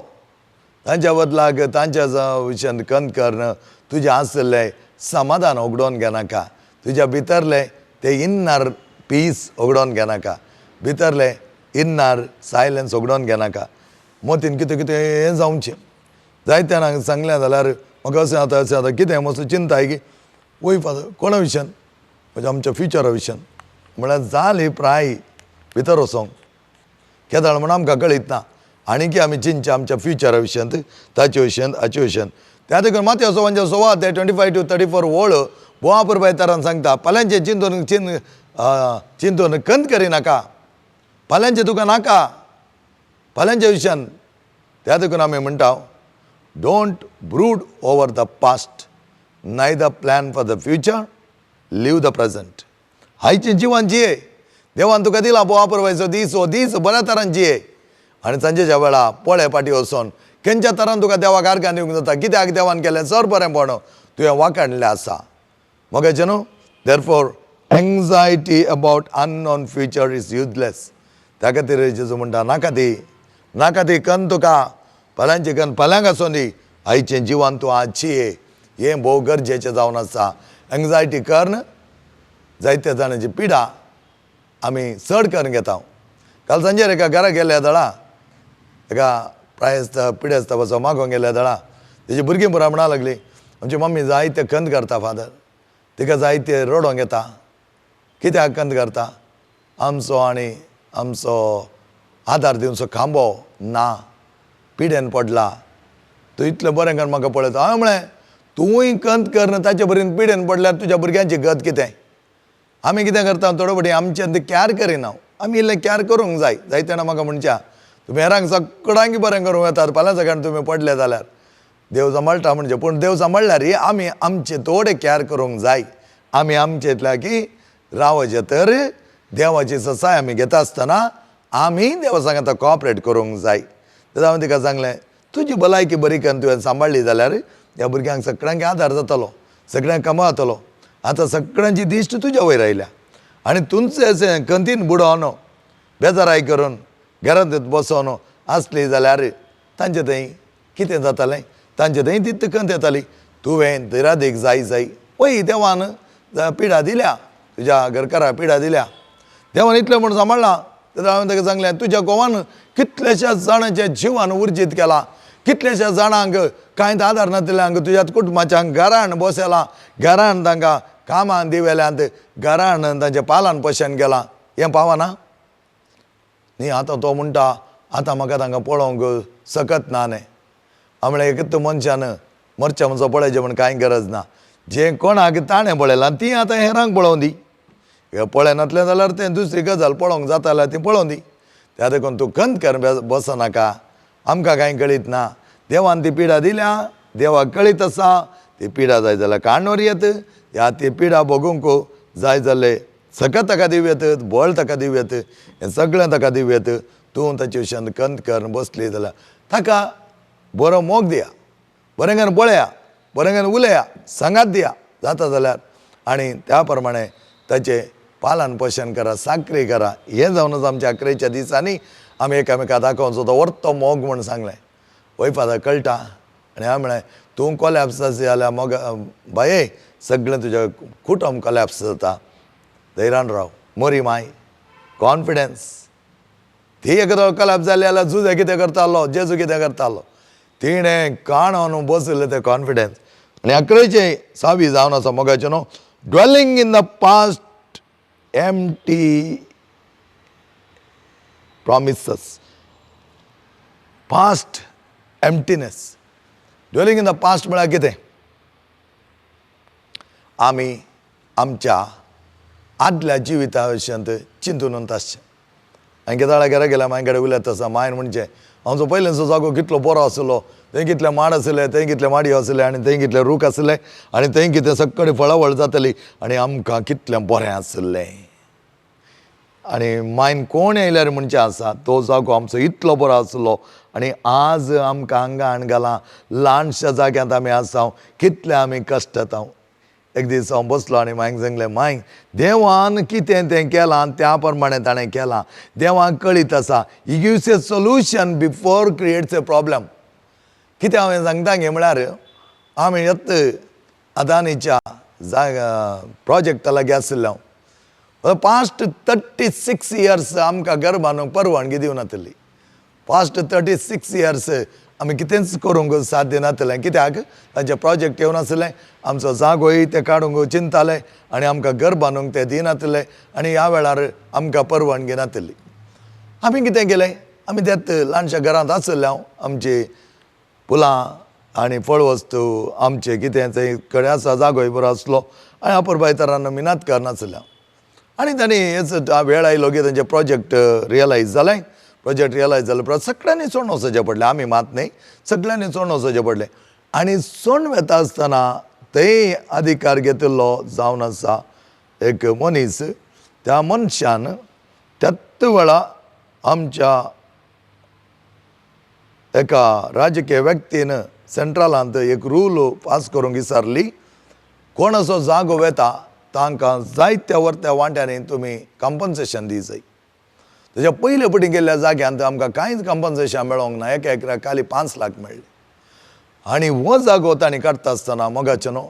तांच्या बदलाक तांच्या विशयान खंत करन तुजें आसलें समाधान उगडोवन घेनाका, तुज्या भितरलें ते इन्नर पीस उगडोवन घेनाका, भितरलें इन्नर सायलन्स उगडोवन घेनाका. मोतीन कितें कितें जावचें. जायत्या हांवें सांगलें जाल्यार म्हाका अशें जाता कितें मातसो चिंता की वय फादर कोणा विशयान, म्हणजे आमच्या फ्युचरा विशयान म्हळ्यार जाली प्राय भितर वचोंक केदाळ म्हण आमकां कळीत ना. आनी की आमी चिंतचे आमच्या फ्युचरा विशयांत, ताचे विशयांत, हाचे विशयांत. त्या देखून मातये 16 ते 25 to 34 वळ बोवा पुरबायतारान सांगता फाल्यांचे चिंतून खंत करिनाका, फाल्यांचे तुका नाका, फाल्यांच्या विशयान. त्या देखून आमी म्हणटा don't brood over the past, neither plan for the future, live the present. आयचें जिवन जिये, देवान तुका दिला बोवा पुरबायचो दीस, हो दीस बऱ्या तरान जिये. आनी सांजेच्या वेळा पळे पाटी वचोन खंयच्या तरान तुका देवाक आर्गां दिवंक जाता, कित्याक देवान केलें चड बरेंपण तुवें वाखाणलें आसा. मोगाचें न्हू. Therefore anxiety about unknown future is useless. त्या खातीर जेजू म्हणटा नाका ती कन्न तुका फाल्यांची कन्न फाल्यांक आसूं दी, आयचें जिवन तूं आज जिये, हें भोव गरजेचें जावन आसा. एंग्जायटी करन जायत्या जाणांची पिडा आमी चड करून घेता. काल सांजेर एका घरा गेल्या दळा एका प्रायस्थ पिडेस्त वचो मागोवंक गेल्या दळा तेजी भुरगीं पुरा म्हणा लागली आमची मम्मी जायते खंत करता फादर, तिका जायते रडोंक येता. कित्याक खंत करता, आमचो आनी आमचो आदार दिवचो खांबो ना, पिडेन पडला. तूं इतलें बरें करून म्हाका पळयता. हांवें म्हळें तूंय खंत करना ताचे बरेन पिडेन पडल्यार तुज्या भुरग्यांची गत कितें. आमी कितें करता थोडे फावटी आमचें कॅर करिना. आमी इल्लें कॅर करूंक जाय. जायते जाणां म्हाका म्हणच्या तुमी हेरांक सगळ्यांक बरें करूंक येतात, फाल्यां सकाळीं तुमी पडले जाल्यार देव सांबाळटा म्हणजे. पूण देव सांबाळल्यार आमी आमचे थोडे कॅर करूंक जाय. आमी आमचे इतल्या की रावचे तर देवाची ससाय आमी घेता आसतना आमी देवा सांगता कॉपरेट करूंक जाय. तर हांवें तिका सांगलें तुजी भलायकी बरी करून तुवें सांबाळ्ळी जाल्यार ह्या भुरग्यांक सगळ्यांक आदार जातलो, सगळ्यांक कमावतलो. आतां सगळ्यांची दिश्ट तुज्या वयर आयल्या आनी तुमचें अशें कंतीन बुडोवन बेजाराय करून घरांत बसोन आसली जाल्यार तांचे थंय कितें जातालें, तांचे थंय तित्त कंत येताली. तुवें धैर्यादीक जाय जाय पळय देवान पिडा दिल्या, तुज्या घरकारा पिडा दिल्या, देवान इतलें म्हूण सांबाळ्ळां. तर हांवें ताका सांगलें तुज्या घोवान कितल्याश्या जाणांच्या जिवान उर्जीत केला, कितल्याश्या जाणांक कांयच आदार नाशिल्ल्यांक तुज्या कुटुंबाच्यांक घरान बसयलां, घरान तांकां कामान दिवेल्यांत, घरान तांच्या पालन पोशण केलां. हें पावना न्ही. आतां तो म्हणटा आतां म्हाका तांकां पळोवंक सकत ना न्ही. हांव म्हणलें एकच मनशान मरचें म्हणचो पळयचें म्हण कांय गरज ना. जें कोणाक ताणें पळयलां ती आतां हेरांक पळोवं दी. पळयनातलें जाल्यार तें दुसरी गजाल पळोवंक जाता जाल्यार ती पळोवं दी. त्या देखून तूं खंत कर बसनाका, आमकां कांय कळीत ना. देवान ती पिडा दिल्या, देवाक कळीत आसा. ती पिडा जाय जाल्यार काडून येत, ह्या ती पिडा भोगूंक जाय जाल्यार सकत ताका दिव्यत, बळ ताका दिव्यत, हें सगळें ताका दिव्यत. तूं ताचे विशयान कंत कर बसली जाल्यार ताका बरो मोग दिया, बरें करून पळया, बरें करून उलया, सांगात दिया जाता जाल्यार. आनी त्या प्रमाणे ताचें पालन पोशण करा, साखरी करा. हें जावनच आमच्या अकरेच्या दिसांनी आमी एकामेका दाखोवन तो व्हरतो मोग म्हूण सांगलें. वयफादाक कळटा. आनी हांवें म्हळें तूं कोलॅप्स जाल्यार मोग बाये सगळें तुजें कुटुंब कोलॅप्स जाता. धैर्यान राव, मोरी माय, कॉन्फिडन्स. ती एकदा कोलॅप्स जाली जाल्यार जुजे कितें करतालो, जेजू कितें करतालो, तिणें काणोन बसयलें तें कॉन्फिडन्स. आनी अकरेचें 6 जावन आसा मोगाचें न्हू. Dwelling in the past empty promises, past emptiness. Dwelling in the past म्हळ्यार कितें? आमी आमच्या आदल्या जिविता विशयांत चिंतून आसचें. हांवें केदाळा घरा गेल्या माय कडेन उलयता आसा मायन म्हणचें हांवचो पयलींचो जागो कितलो बरो आसलो, थंय कितले माड आसले, थंय कितले माडी आसले, आनी थंय कितले रूख आसले, आनी थंय कितें सक्कडी फळावळ जाताली, आनी आमकां कितलें बरें आसलें. आनी मायन कोण येयल्यार म्हणचें आसा तो जागो आमचो इतलो बरो आसलो, आनी आज आमकां आंगाण घालां ल्हानशा जाग्यांत आमी आसां, कितले आमी कश्टातां. एक दीस हांव बसलो आनी मांयक सांगलें मांय देवान कितें तें केलां त्या प्रमाणे ताणें केलां. देवाक कळीत आसा. He gives A solution before creates a problem. कितें हांवें सांगता गे म्हळ्यार आमी येत अदानीच्या प्रोजेक्टा लागीं आसले हांव. पास्ट 36 years आमकां घर बांदूंक परवानगी दिवनासली. पास्ट 36 years आमी कितेंच करूंक साध्य नासलें. कित्याक तांचें प्रोजेक्ट येवन आसलें, आमचो जागोय ते काडूंक चिंताले, आनी आमकां घर बांदूंक ते दिनासले, आनी ह्या वेळार आमकां परवानगी नासली. आमी कितें केलें, आमी त्यात ल्हानशा घरांत आसले हांव. आमची फुलां आनी फळवस्तू आमचें कितें थंय कडेन आसा, जागोय बरो आसलो, आनी अपुरबायतरान मिनात करनासलें हांव. आनी तांणी हेच वेळ आयलो की तांचें प्रोजेक्ट रियलायज जालें. प्रोजेक्ट रियलायज जाले उपरांत सगळ्यांनी सोडून वचचें पडलें. आमी मात न्ही, सगळ्यांनी सोडून वचचें पडलें. आनी सोडून वेता आसतना थंय अधिकार घेतिल्लो जावन आसा एक मनीस. त्या मनशान त्याच वेळा आमच्या एका राजकीय व्यक्तीन सेंट्रलांत एक रूल पास करूंक विचारली, कोण असो जागो वेता तांकां जायत्या वर्त्या वांट्यांनी तुमी कॉम्पन्सेशन दी जाय. तेज्या पयले पटी गेल्ल्या जाग्यांत आमकां कांयच कॉम्पन्सेशन मेळोंक ना. एका एकराक खाली 5 लाख मेळ्ळे. आनी हो जागो तांणी काडटा आसतना मोगाचें न्हू,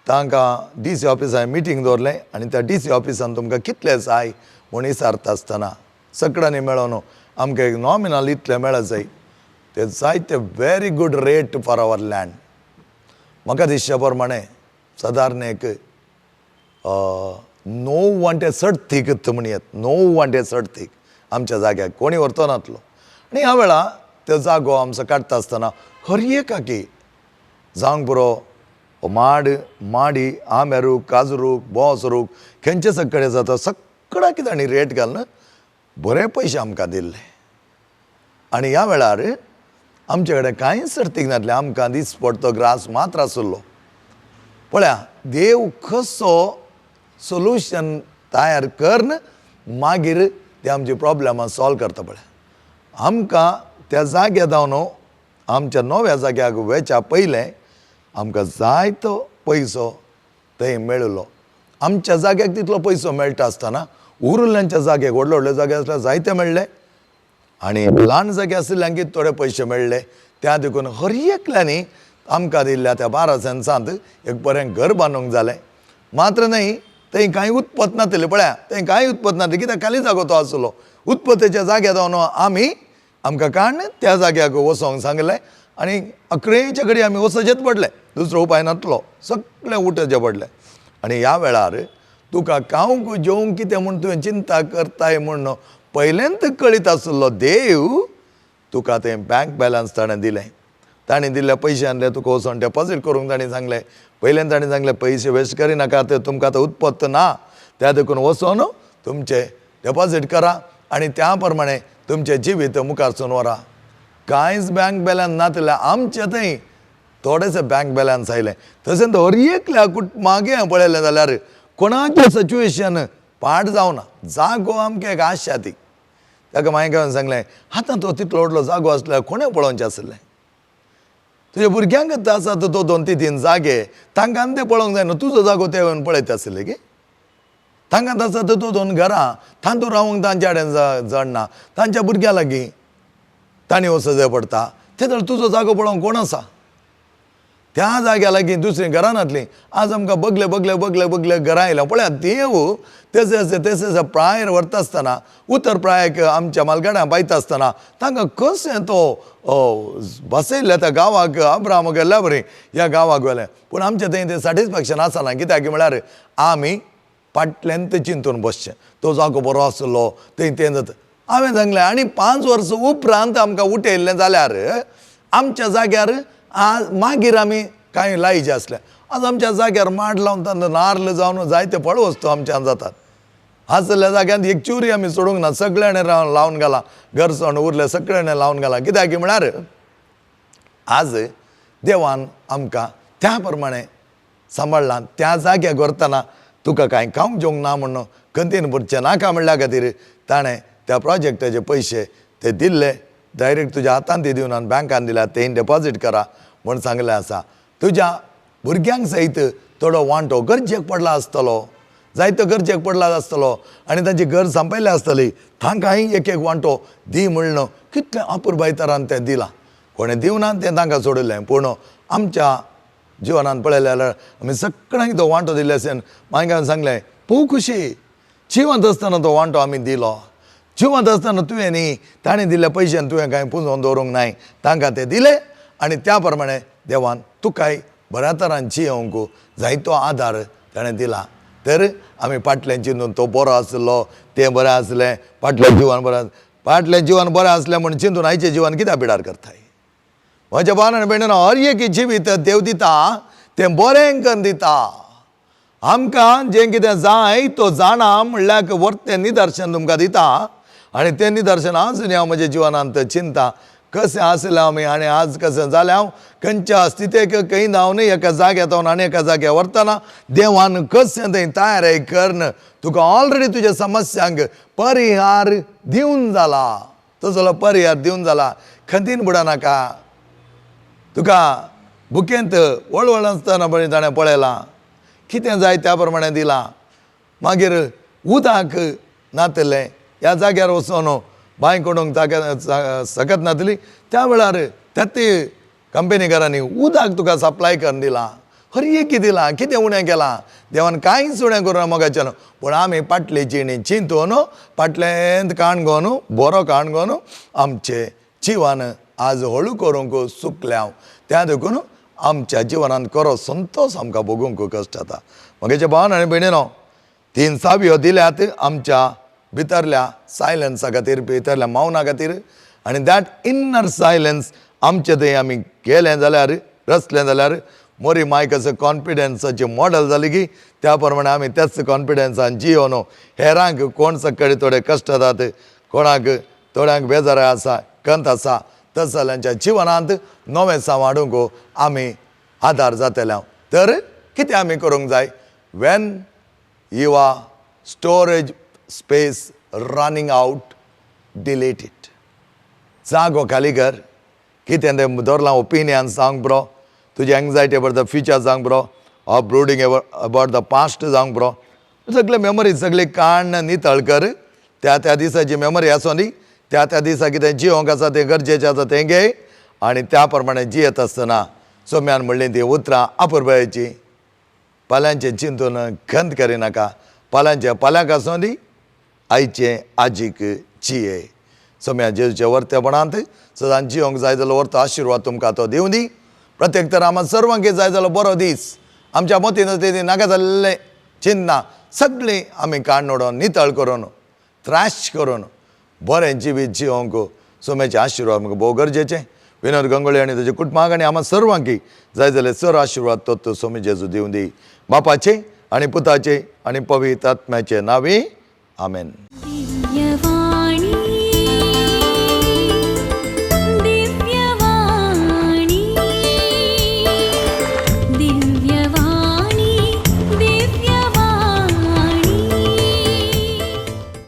तांकां DC ऑफिसान मिटींग दवरलें, आनी त्या DC ऑफिसान तुमकां कितले जाय म्हूण विचारता आसतना सगळ्यांनी मेळोन आमकां एक नॉमिनल इतले मेळत जाय. ते जायते very good rate for our land. म्हाका दिसचे प्रमाणे सादारण एक 9 वांटे 60 म्हण येत, 9 वांटे 60 आमच्या जाग्याक कोणी व्हरतो नासलो. आनी ह्या वेळा तो जागो आमचो काडटा आसतना हर एकाकी जावंक बरो माड, माडी, आंबे रूख, काजू रूख, बोस रूख, खंयचे सगळे जाता सगळ्याक तांणी रेट घालून बरे पयशे आमकां दिल्ले. आनी ह्या वेळार आमचे कडेन कांयच सर्तीक नासलें. आमकां दिसपट तो ग्रास मात्र आसलो. पळया देव कसो सोल्युशन तयार करन मागीर ते आमची प्रॉब्लेमां सॉल्व करता पळय. आमकां त्या जाग्यार जावन आमच्या नव्या जाग्याक वेच्या पयलें आमकां जायतो पयसो थंय मेळिल्लो. आमच्या जाग्याक तितलो पयसो मेळटा आसतना उरिल्ल्यांच्या जाग्याक व्हडले व्हडले जागे आसल्यार जायते मेळ्ळे आनी ल्हान जागे आशिल्ल्यांक थोडे पयशे मेळ्ळे. त्या देखून हर एकल्यांनी आमकां दिल्ल्या त्या 12 सेन्सांत एक बरें घर बांदूंक जालें. मात्र न्हय थंय कांय उत्पत नासलें. पळया थंय कांय उत्पत नासलें कित्याक खाली जागो तो आसलो. उत्पत्तेच्या जाग्यार जावन आमकां काण त्या जाग्याक वचोंक सांगलें आनी 11च्या घडी आमी वचचेच पडलें. दुसरो उपाय नासलो. सगळें उठचें पडलें. आनी ह्या वेळार तुका खावंक जेवंक कितें म्हूण तुवें चिंता करताय म्हूण पयलेंत कळीत आसलो देव तुका तें बँक बॅलन्स ताणें दिलें. ताणें दिल्ल्या पयशांतले तुका वचोन डेपॉजीट करूंक ताणें सांगलें. पयलें ताणें सांगलें पयशे वेस्ट करिनाका, तुमकां आतां उत्पत्त ना, त्या देखून वचोन तुमचें डेपॉजीट करा आनी त्या प्रमाणे तुमचें जिवीत मुखार चोवन व्हरा. कांयच बँक बॅलन्स नासल्यार आमचे थंय थोडेशे बँक बॅलन्स आयले. तशेंच हर एकल्या मागे हांवें पळयलें जाल्यार कोणाचें सिच्युएशन पाड जावना. जागो आमकां एक आशा ती. ताका मागीर हांवें सांगलें आतां तो तितलो व्हडलो जागो आसल्यार कोणें पळोवचें आसलें. तुज्या भुरग्यांक आसा तो 2-3 जागे तांकां तें पळोवंक जायना. तुजो जागो ते येवन पळयता आसले गे. तांकां आसा तो 2 घरां तांतूं रावंक तांचे कडेन जडना. तांच्या भुरग्यां लागीं तांणी वचचें पडटा. ते तर तुजो जागो पळोवंक कोण आसा. त्या जाग्या लागीं दुसरीं घरां नासलीं. आज आमकां बगले घरां आयल्या. पळया देव तेसे प्रायर व्हरता आसतना उत्तर प्रायाक आमच्या मालगाड्यां पायता आसतना तांकां कशें तो बसयल्ल्या त्या गांवाक अब्राम गेल्ल्या बरें ह्या गांवाक गेलें. पूण आमचें थंय तें सॅटिस्फॅक्शन आसना. कित्याक म्हळ्यार आमी फाटल्यांत चिंतून बसचें. तो जागो बरो आसलो थंय तें जाता. हांवें सांगलें आनी 5 वर्सां उपरांत आमकां उठयल्लें जाल्यार आमच्या जाग्यार मागीर आमी कांय लायचे आसलें. आज आमच्या जाग्यार माड लावन तांकां नाल्ल जावन जायते फळ वस्तू आमच्यान जातात. आसल्या जाग्यांत एक चिवरी आमी सोडूंक ना. सगळ्यांनी लावन घाला. घर सोडून उरलें सगळ्यांनी लावन घाला. कित्याक म्हळ्यार आज देवान आमकां त्या प्रमाणे सांबाळलां. त्या जाग्याक व्हरतना तुका कांय खावंक जेवंक ना म्हणून खंतीन भरचें नाका म्हणल्या खातीर ताणें त्या प्रोजेक्टाचे पयशे ते दिल्ले. डायरेक्ट तुज्या हातांत ते दिवन आनी बँकान दिल्यार तें डेपॉजीट करा म्हूण सांगलें आसा. तुज्या भुरग्यांक सयत थोडो वांटो गरजेक पडला आसतलो. जायतो गरजेक पडला आसतलो आनी तांची घर सांपयलें आसतली. तांकांय एक वांटो दी म्हणून कितलें अपुरबाय तरान तें दिलां. कोणें दिवना तें तांकां सोडिल्लें. पूण आमच्या जिवनांत पळयलें जाल्यार आमी सगळ्यांक तो वांटो दिल्ल्यान मागीर हांवें सांगलें पळोव खुशी जिवंत आसतना तो वांटो आमी दिलो. जिवंत आसतना तुवें न्ही ताणें दिल्ल्या पयशान तुवें कांय पुंजोवन दवरूंक नाय. तांकां ते दिले आनी त्या प्रमाणे देवान तुकाय बऱ्या तरान जियोंक जायतो आदार ताणें दिला. तर आमी फाटलें चिंतून तो बरो आसलो तें बरें आसलें फाटलें जिवन बरें आसलें म्हूण चिंतून आयचें जिवन कित्याक पिडार करताय. म्हज्या भावान भयणीन हर एक जिवीत देव दिता तें बरें करून दिता. आमकां जें कितें जाय तो जाणा म्हणल्यार वर्तें निदर्शन तुमकां दिता आनी तें निदर्शन आजून हांव म्हज्या जिवनांत चिंता कशें आसलें आमी आनी आज कशें जालें. हांव खंयच्या स्थितीक खंय जावन एका जाग्यार आनी एका जाग्यार व्हरतना देवान कशें थंय तयारी करन तुका ऑलरेडी तुज्या समस्यांक परिहार दिवन जाला. तसलो परिहार दिवन जाला. खंतीन बुडनाका. तुका बुकेंत वळवळ आसतना बरें ताणें पळयलां कितें जाय त्या प्रमाणे दिलां. मागीर उदक नातलें ह्या जाग्यार वचोन बांय कोडूंक सकत नातली. त्या वेळार त्याच कंपनीकारांनी उदक तुका सप्लाय करून दिलां. हर एक दिलां. कितें उणें केलां देवान कांयच उणें करूं मोगाचें. पूण आमी फाटली जिणी चिंतून फाटलेंत काण घेवन बरो काण घेवन आमचें जिवन आज हळू करूंक चुकल्या. त्या देखून आमच्या जिवनांत खरो संतोश आमकां भोगूंक कश्ट जाता. म्हज्या भावान आनी भयणीनो 3 साबयो दिल्यात आमच्या भितरल्या सायलन्सा खातीर भितरल्या मौना खातीर. आनी दॅट इन्नर सायलन्स आमचे थंय आमी गेलें जाल्यार रचलें जाल्यार मोरी माय कसो कॉन्फिडन्साची मॉडल जाली की त्या प्रमाणे आमी त्याच कॉन्फिडन्सान जियोन हेरांक कोण सकळी थोडे कश्ट जातात कोणाक थोड्यांक बेजार आसा कंत आसा तसल्यांच्या जिवनांत नवें सांवाडूंक आमी आदार जातले. तर कितें आमी करूंक जाय. When you are storage space running out, delete it. सांगो खाली कर कितें तें दवरलां ओपिनियन सांग बरो तुजी एंग्जायटी अबाउट द फ्युचर सांग बरो ऑर ब्रोडिंग अबाउट द पास्ट सांग बरो सगळे मेमरी सगळे काण नितळ कर त्या दिसाची मेमरी आसो न्ही त्या दिसा कितें जियोंक आसा तें गरजेचें आसा तें घे आनी त्या प्रमाणे जियेत आसतना सोम्यान म्हणलें ती उतरां अपुरबायेची पाल्यांचें चिंतून खंत करिनाका पाल्यांचें पाल्यांक आसूं दी आयचें आजीक जिये सोम्या जेजूच्या वर्तेपणांत सदांच जियोंक जाय जालो व्हरतो आशिर्वाद तुमकां तो दिवं दी प्रत्येक तर आम्हा सर्वांक जाय जालो बरो दीस आमच्या मतीन ते नाका जाल्लें चिंतना सगळीं आमी काडून नितळ करून त्राश करून बरें जिवीत जियोंक सोम्याचें आशिर्वाद आमकां भोव गरजेचें विनोद गंगोळे आनी ताच्या कुटुंबाक आनी आम्हा सर्वांक जाय जाल्यार सर आशिर्वाद तो सोमी जेजू दिवं दी बापाचे आनी पुताचे आनी पवित्र आत्म्याचे नांवे आमेन.